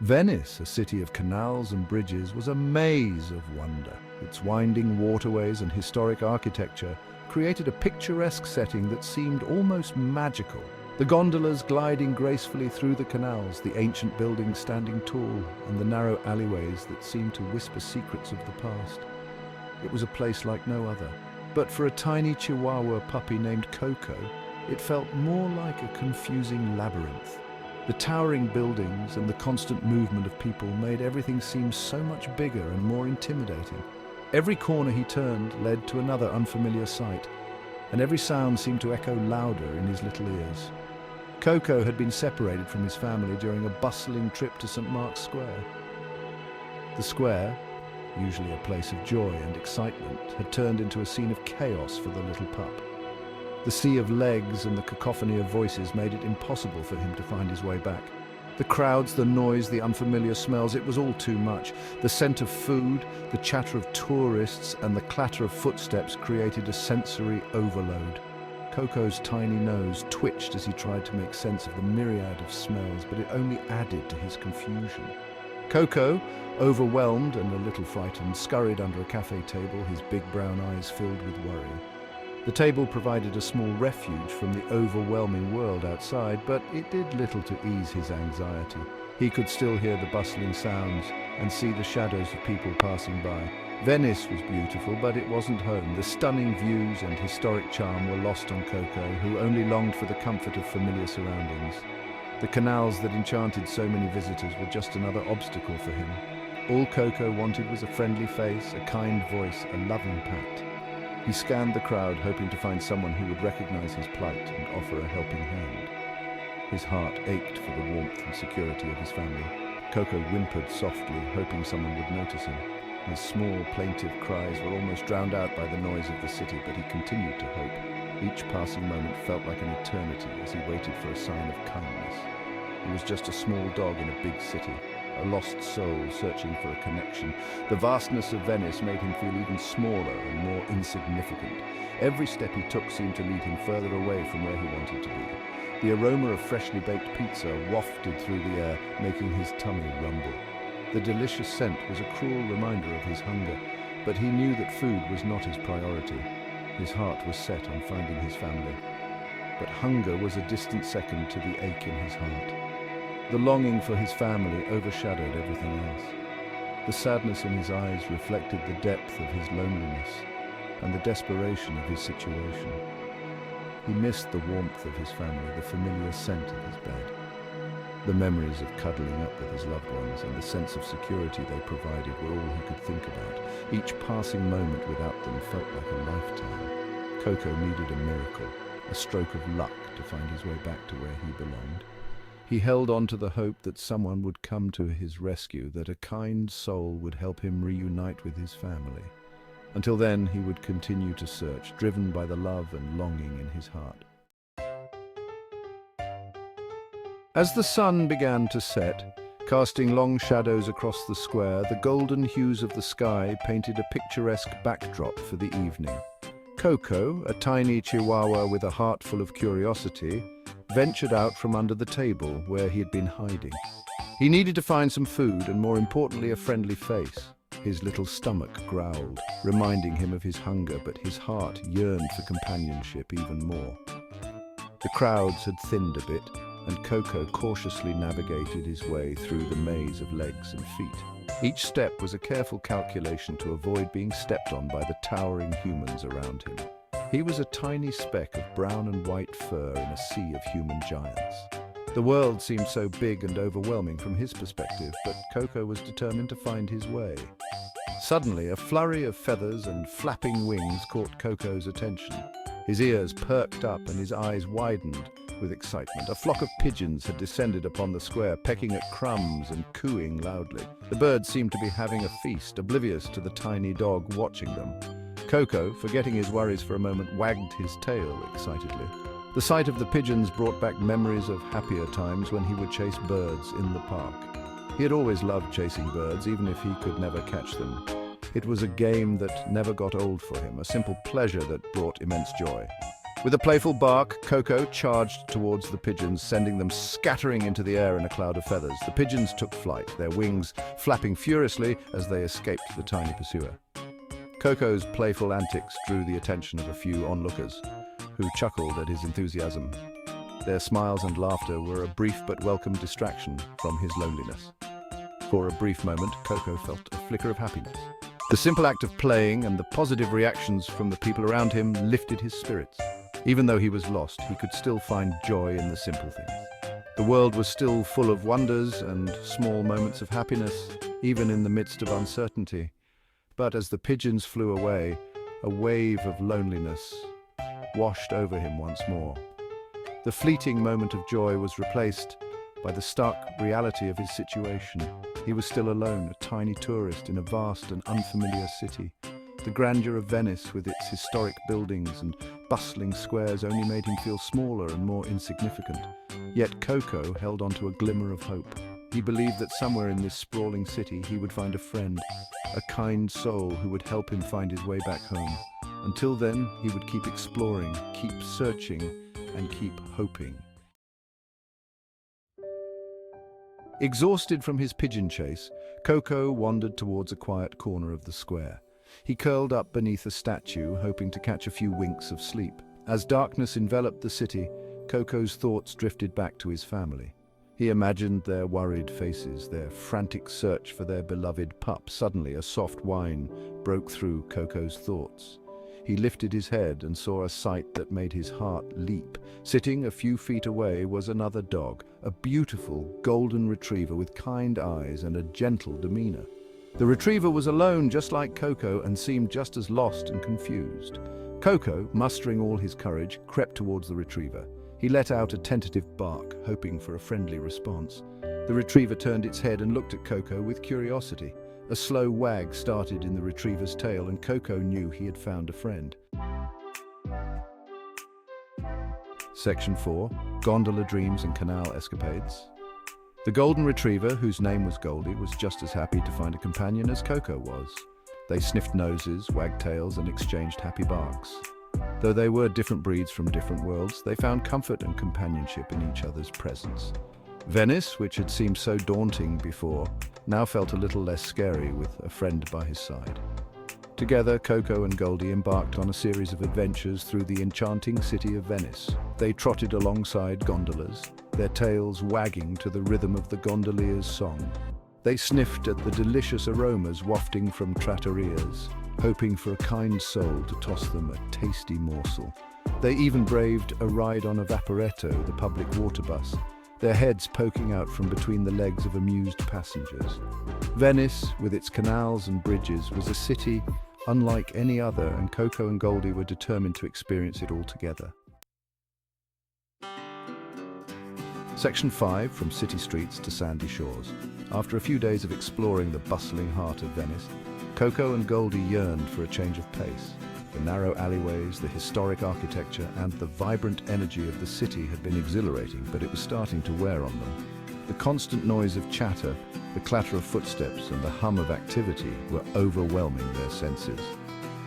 Venice, a city of canals and bridges, was a maze of wonder. Its winding waterways and historic architecture created a picturesque setting that seemed almost magical. The gondolas gliding gracefully through the canals, the ancient buildings standing tall, and the narrow alleyways that seemed to whisper secrets of the past. It was a place like no other. But for a tiny Chihuahua puppy named Coco, it felt more like a confusing labyrinth. The towering buildings and the constant movement of people made everything seem so much bigger and more intimidating. Every corner he turned led to another unfamiliar sight, and every sound seemed to echo louder in his little ears. Coco had been separated from his family during a bustling trip to St. Mark's Square. The square, usually a place of joy and excitement, had turned into a scene of chaos for the little pup. The sea of legs and the cacophony of voices made it impossible for him to find his way back. The crowds, the noise, the unfamiliar smells, it was all too much. The scent of food, the chatter of tourists, and the clatter of footsteps created a sensory overload. Coco's tiny nose twitched as he tried to make sense of the myriad of smells, but it only added to his confusion. Coco, overwhelmed and a little frightened, scurried under a cafe table, his big brown eyes filled with worry. The table provided a small refuge from the overwhelming world outside, but it did little to ease his anxiety. He could still hear the bustling sounds and see the shadows of people passing by. Venice was beautiful, but it wasn't home. The stunning views and historic charm were lost on Coco, who only longed for the comfort of familiar surroundings. The canals that enchanted so many visitors were just another obstacle for him. All Coco wanted was a friendly face, a kind voice, a loving pat. He scanned the crowd, hoping to find someone who would recognize his plight and offer a helping hand. His heart ached for the warmth and security of his family. Coco whimpered softly, hoping someone would notice him. His small, plaintive cries were almost drowned out by the noise of the city, but he continued to hope. Each passing moment felt like an eternity as he waited for a sign of kindness. He was just a small dog in a big city, a lost soul searching for a connection. The vastness of Venice made him feel even smaller and more insignificant. Every step he took seemed to lead him further away from where he wanted to be. The aroma of freshly baked pizza wafted through the air, making his tummy rumble. The delicious scent was a cruel reminder of his hunger, but he knew that food was not his priority. His heart was set on finding his family. But hunger was a distant second to the ache in his heart. The longing for his family overshadowed everything else. The sadness in his eyes reflected the depth of his loneliness and the desperation of his situation. He missed the warmth of his family, the familiar scent of his bed. The memories of cuddling up with his loved ones and the sense of security they provided were all he could think about. Each passing moment without them felt like a lifetime. Coco needed a miracle, a stroke of luck to find his way back to where he belonged. He held on to the hope that someone would come to his rescue, that a kind soul would help him reunite with his family. Until then, he would continue to search, driven by the love and longing in his heart. As the sun began to set, casting long shadows across the square, the golden hues of the sky painted a picturesque backdrop for the evening. Coco, a tiny Chihuahua with a heart full of curiosity, ventured out from under the table where he had been hiding. He needed to find some food and, more importantly, a friendly face. His little stomach growled, reminding him of his hunger, but his heart yearned for companionship even more. The crowds had thinned a bit, and Coco cautiously navigated his way through the maze of legs and feet. Each step was a careful calculation to avoid being stepped on by the towering humans around him. He was a tiny speck of brown and white fur in a sea of human giants. The world seemed so big and overwhelming from his perspective, but Coco was determined to find his way. Suddenly, a flurry of feathers and flapping wings caught Coco's attention. His ears perked up and his eyes widened with excitement. A flock of pigeons had descended upon the square, pecking at crumbs and cooing loudly. The birds seemed to be having a feast, oblivious to the tiny dog watching them. Coco, forgetting his worries for a moment, wagged his tail excitedly. The sight of the pigeons brought back memories of happier times when he would chase birds in the park. He had always loved chasing birds, even if he could never catch them. It was a game that never got old for him, a simple pleasure that brought immense joy. With a playful bark, Coco charged towards the pigeons, sending them scattering into the air in a cloud of feathers. The pigeons took flight, their wings flapping furiously as they escaped the tiny pursuer. Coco's playful antics drew the attention of a few onlookers, who chuckled at his enthusiasm. Their smiles and laughter were a brief but welcome distraction from his loneliness. For a brief moment, Coco felt a flicker of happiness. The simple act of playing and the positive reactions from the people around him lifted his spirits. Even though he was lost, he could still find joy in the simple things. The world was still full of wonders and small moments of happiness, even in the midst of uncertainty. But as the pigeons flew away, a wave of loneliness washed over him once more. The fleeting moment of joy was replaced by the stark reality of his situation. He was still alone, a tiny tourist in a vast and unfamiliar city. The grandeur of Venice, with its historic buildings and bustling squares, only made him feel smaller and more insignificant. Yet Coco held on to a glimmer of hope. He believed that somewhere in this sprawling city he would find a friend, a kind soul who would help him find his way back home. Until then, he would keep exploring, keep searching, and keep hoping. Exhausted from his pigeon chase, Coco wandered towards a quiet corner of the square. He curled up beneath a statue, hoping to catch a few winks of sleep. As darkness enveloped the city, Coco's thoughts drifted back to his family. He imagined their worried faces, their frantic search for their beloved pup. Suddenly, a soft whine broke through Coco's thoughts. He lifted his head and saw a sight that made his heart leap. Sitting a few feet away was another dog, a beautiful golden retriever with kind eyes and a gentle demeanor. The retriever was alone, just like Coco, and seemed just as lost and confused. Coco, mustering all his courage, crept towards the retriever. He let out a tentative bark, hoping for a friendly response. The retriever turned its head and looked at Coco with curiosity. A slow wag started in the retriever's tail, and Coco knew he had found a friend. Section 4. Gondola Dreams and Canal Escapades. The golden retriever, whose name was Goldie, was just as happy to find a companion as Coco was. They sniffed noses, wagged tails, and exchanged happy barks. Though they were different breeds from different worlds, they found comfort and companionship in each other's presence. Venice, which had seemed so daunting before, now felt a little less scary with a friend by his side. Together, Coco and Goldie embarked on a series of adventures through the enchanting city of Venice. They trotted alongside gondolas, their tails wagging to the rhythm of the gondolier's song. They sniffed at the delicious aromas wafting from trattorias, hoping for a kind soul to toss them a tasty morsel. They even braved a ride on a vaporetto, the public water bus, their heads poking out from between the legs of amused passengers. Venice, with its canals and bridges, was a city unlike any other, and Coco and Goldie were determined to experience it all together. Section 5, From City Streets to Sandy Shores. After a few days of exploring the bustling heart of Venice, Coco and Goldie yearned for a change of pace. The narrow alleyways, the historic architecture, and the vibrant energy of the city had been exhilarating, but it was starting to wear on them. The constant noise of chatter, the clatter of footsteps, and the hum of activity were overwhelming their senses.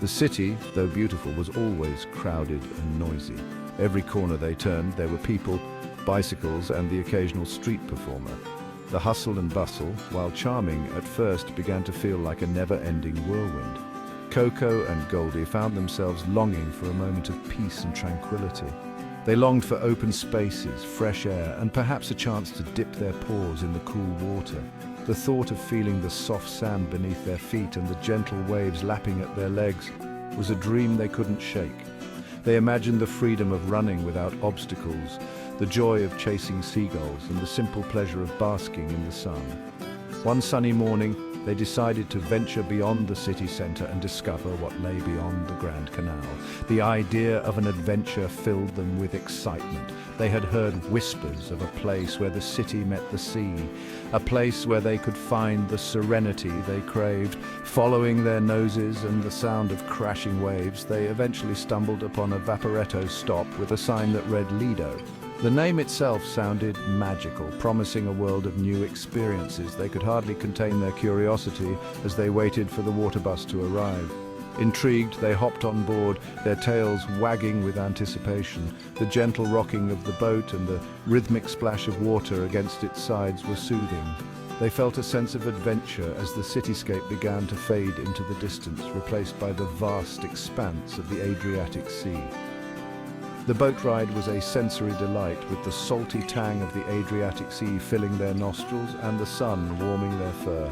The city, though beautiful, was always crowded and noisy. Every corner they turned, there were people, bicycles, and the occasional street performer. The hustle and bustle, while charming at first, began to feel like a never-ending whirlwind. Coco and Goldie found themselves longing for a moment of peace and tranquility. They longed for open spaces, fresh air, and perhaps a chance to dip their paws in the cool water. The thought of feeling the soft sand beneath their feet and the gentle waves lapping at their legs was a dream they couldn't shake. They imagined the freedom of running without obstacles, the joy of chasing seagulls, and the simple pleasure of basking in the sun. One sunny morning, they decided to venture beyond the city centre and discover what lay beyond the Grand Canal. The idea of an adventure filled them with excitement. They had heard whispers of a place where the city met the sea, a place where they could find the serenity they craved. Following their noses and the sound of crashing waves, they eventually stumbled upon a vaporetto stop with a sign that read Lido. The name itself sounded magical, promising a world of new experiences. They could hardly contain their curiosity as they waited for the water bus to arrive. Intrigued, they hopped on board, their tails wagging with anticipation. The gentle rocking of the boat and the rhythmic splash of water against its sides were soothing. They felt a sense of adventure as the cityscape began to fade into the distance, replaced by the vast expanse of the Adriatic Sea. The boat ride was a sensory delight, with the salty tang of the Adriatic Sea filling their nostrils and the sun warming their fur.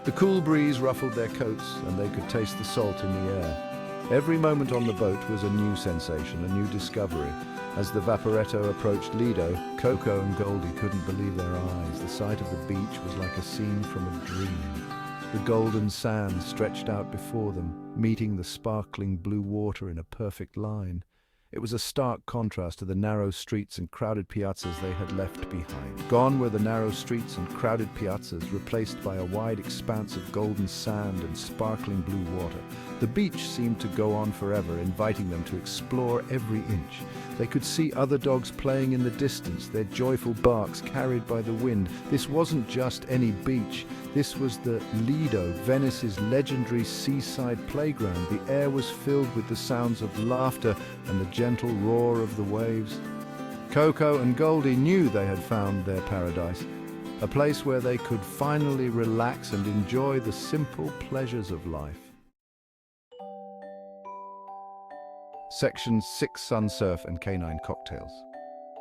The cool breeze ruffled their coats, and they could taste the salt in the air. Every moment on the boat was a new sensation, a new discovery. As the Vaporetto approached Lido, Coco and Goldie couldn't believe their eyes. The sight of the beach was like a scene from a dream. The golden sand stretched out before them, meeting the sparkling blue water in a perfect line. It was a stark contrast to the narrow streets and crowded piazzas they had left behind. Gone were the narrow streets and crowded piazzas, replaced by a wide expanse of golden sand and sparkling blue water. The beach seemed to go on forever, inviting them to explore every inch. They could see other dogs playing in the distance, their joyful barks carried by the wind. This wasn't just any beach. This was the Lido, Venice's legendary seaside playground. The air was filled with the sounds of laughter and the gentle roar of the waves. Coco and Goldie knew they had found their paradise, a place where they could finally relax and enjoy the simple pleasures of life. Section 6: Sun Surf and Canine Cocktails.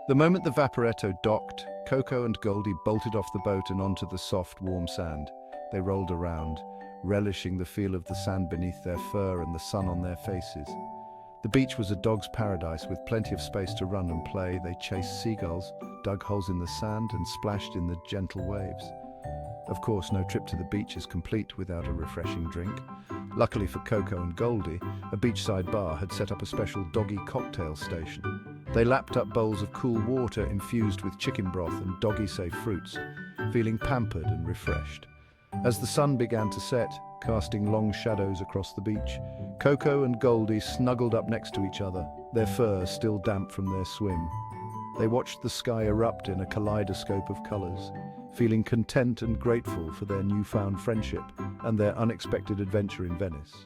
The moment the Vaporetto docked, Coco and Goldie bolted off the boat and onto the soft, warm sand. They rolled around, relishing the feel of the sand beneath their fur and the sun on their faces. The beach was a dog's paradise, with plenty of space to run and play. They chased seagulls, dug holes in the sand, and splashed in the gentle waves. Of course, no trip to the beach is complete without a refreshing drink. Luckily for Coco and Goldie, a beachside bar had set up a special doggy cocktail station. They lapped up bowls of cool water infused with chicken broth and doggy-safe fruits, feeling pampered and refreshed. As the sun began to set, casting long shadows across the beach, Coco and Goldie snuggled up next to each other, their fur still damp from their swim. They watched the sky erupt in a kaleidoscope of colors, feeling content and grateful for their newfound friendship and their unexpected adventure in Venice.